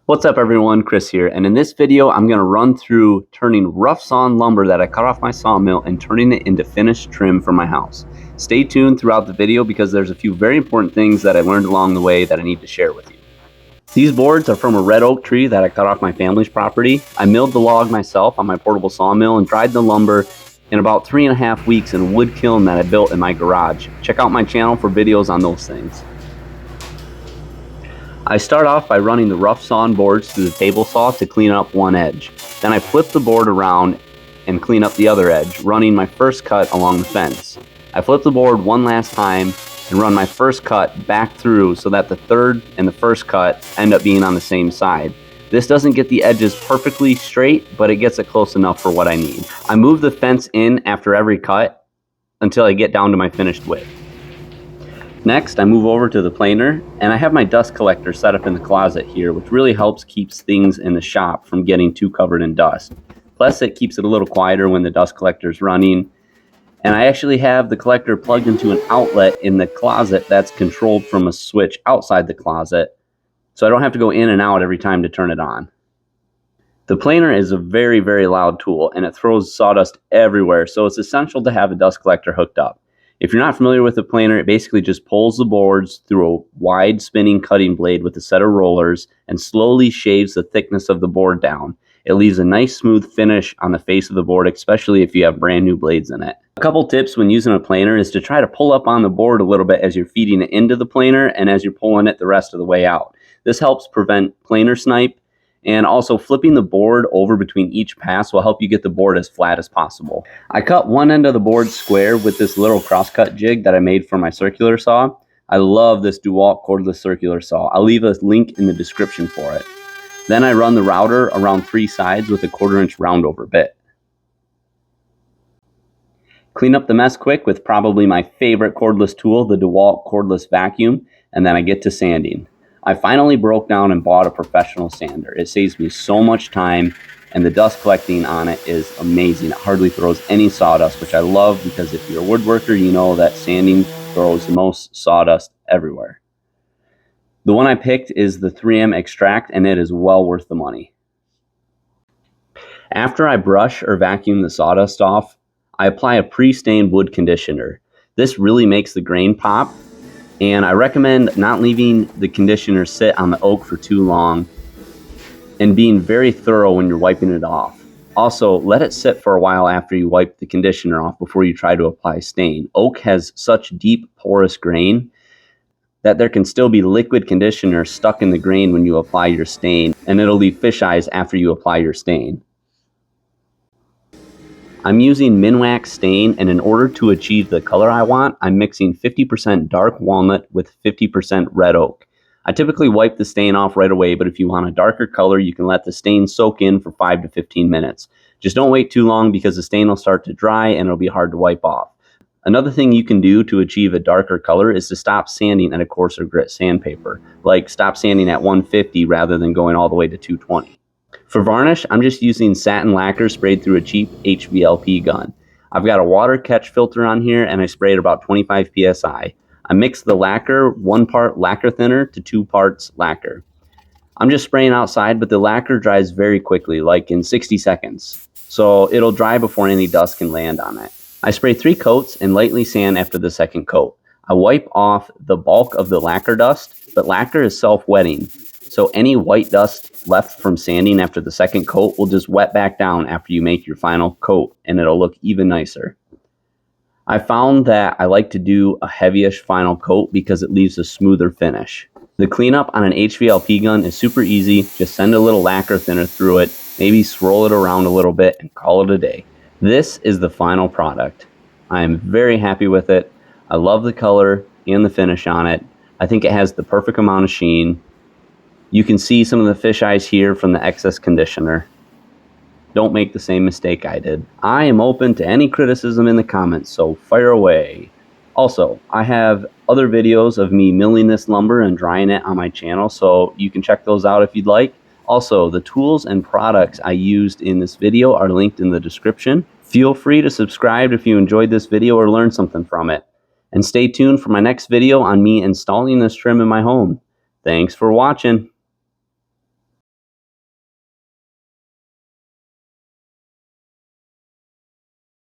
What's up everyone, Chris here, and in this video I'm going to run through turning rough sawn lumber that I cut off my sawmill and turning it into finished trim for my house. Stay tuned throughout the video because there's a few very important things that I learned along the way that I need to share with you. These boards are from a red oak tree that I cut off my family's property. I milled the log myself on my portable sawmill and dried the lumber in about 3.5 weeks in a wood kiln that I built in my garage. Check out my channel for videos on those things. I start off by running the rough sawn boards through the table saw to clean up one edge. Then I flip the board around and clean up the other edge, running my first cut along the fence. I flip the board one last time and run my first cut back through so that the third and the first cut end up being on the same side. This doesn't get the edges perfectly straight, but it gets it close enough for what I need. I move the fence in after every cut until I get down to my finished width. Next, I move over to the planer, and I have my dust collector set up in the closet here, which really helps keeps things in the shop from getting too covered in dust. Plus, it keeps it a little quieter when the dust collector is running. And I actually have the collector plugged into an outlet in the closet that's controlled from a switch outside the closet, so I don't have to go in and out every time to turn it on. The planer is a very, very loud tool, and it throws sawdust everywhere, so it's essential to have a dust collector hooked up. If you're not familiar with the planer, it basically just pulls the boards through a wide spinning cutting blade with a set of rollers and slowly shaves the thickness of the board down. It leaves a nice smooth finish on the face of the board, especially if you have brand new blades in it. A couple tips when using a planer is to try to pull up on the board a little bit as you're feeding it into the planer and as you're pulling it the rest of the way out. This helps prevent planer snipe, and also flipping the board over between each pass will help you get the board as flat as possible. I cut one end of the board square with this little crosscut jig that I made for my circular saw. I love this DeWalt cordless circular saw. I'll leave a link in the description for it. Then I run the router around 3 sides with a 1/4-inch roundover bit. Clean up the mess quick with probably my favorite cordless tool, the DeWalt cordless vacuum, and then I get to sanding. I finally broke down and bought a professional sander. It saves me so much time, and the dust collecting on it is amazing. It hardly throws any sawdust, which I love because if you're a woodworker, you know that sanding throws the most sawdust everywhere. The one I picked is the 3M Extract, and it is well worth the money. After I brush or vacuum the sawdust off, I apply a pre-stained wood conditioner. This really makes the grain pop, and I recommend not leaving the conditioner sit on the oak for too long and being very thorough when you're wiping it off. Also, let it sit for a while after you wipe the conditioner off before you try to apply stain. Oak has such deep porous grain that there can still be liquid conditioner stuck in the grain when you apply your stain, and it'll leave fish eyes after you apply your stain. I'm using Minwax stain, and in order to achieve the color I want, I'm mixing 50% dark walnut with 50% red oak. I typically wipe the stain off right away, but if you want a darker color, you can let the stain soak in for 5 to 15 minutes. Just don't wait too long because the stain will start to dry and it'll be hard to wipe off. Another thing you can do to achieve a darker color is to stop sanding at a coarser grit sandpaper. Like stop sanding at 150 rather than going all the way to 220. For varnish, I'm just using satin lacquer sprayed through a cheap HVLP gun. I've got a water catch filter on here and I sprayed about 25 psi. I mixed the lacquer, 1 part lacquer thinner to 2 parts lacquer. I'm just spraying outside, but the lacquer dries very quickly, like in 60 seconds. So it'll dry before any dust can land on it. I spray 3 coats and lightly sand after the second coat. I wipe off the bulk of the lacquer dust, but lacquer is self-wetting. So any white dust left from sanding after the second coat will just wet back down after you make your final coat, and it'll look even nicer. I found that I like to do a heavyish final coat because it leaves a smoother finish. The cleanup on an HVLP gun is super easy. Just send a little lacquer thinner through it, maybe swirl it around a little bit, and call it a day. This is the final product. I am very happy with it. I love the color and the finish on it. I think it has the perfect amount of sheen. You can see some of the fish eyes here from the excess conditioner. Don't make the same mistake I did. I am open to any criticism in the comments, so fire away. Also, I have other videos of me milling this lumber and drying it on my channel, so you can check those out if you'd like. Also, the tools and products I used in this video are linked in the description. Feel free to subscribe if you enjoyed this video or learned something from it. And stay tuned for my next video on me installing this trim in my home. Thanks for watching.